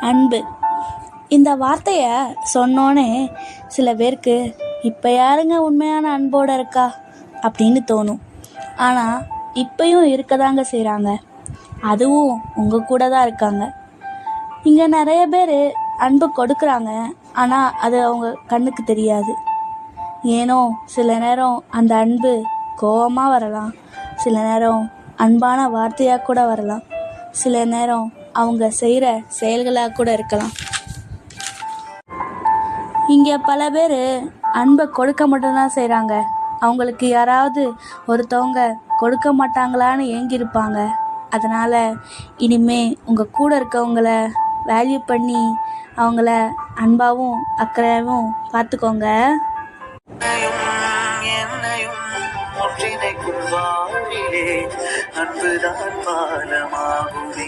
அன்பு. இந்த வார்த்தையை சொன்னோன்னே சில பேருக்கு இப்போ யாருங்க உண்மையான அன்போடு இருக்கா அப்படின்னு தோணும். ஆனால் இப்பயும் இருக்க தாங்க செய்கிறாங்க. அதுவும் உங்கள் கூட தான் இருக்காங்க. இங்கே நிறைய பேர் அன்பு கொடுக்குறாங்க, ஆனால் அது அவங்க கண்ணுக்கு தெரியாது. ஏனோ சில நேரம் அந்த அன்பு கோபமாக வரலாம், சில நேரம் அன்பான வார்த்தையாக கூட வரலாம், சில நேரம் அவங்க செய்கிற செயல்களாக கூட இருக்கலாம். இங்கே பல பேர் அன்பை கொடுக்க மட்டும்தான் செய்கிறாங்க. அவங்களுக்கு யாராவது ஒருத்தவங்க கொடுக்க மாட்டாங்களான்னு ஏங்கியிருப்பாங்க. அதனால் இனிமே உங்கள் கூட இருக்கவங்கள வேல்யூ பண்ணி அவங்கள அன்பாகவும் அக்கறையாகவும் பார்த்துக்கோங்க. அன்புதான் பாலமாகுமே.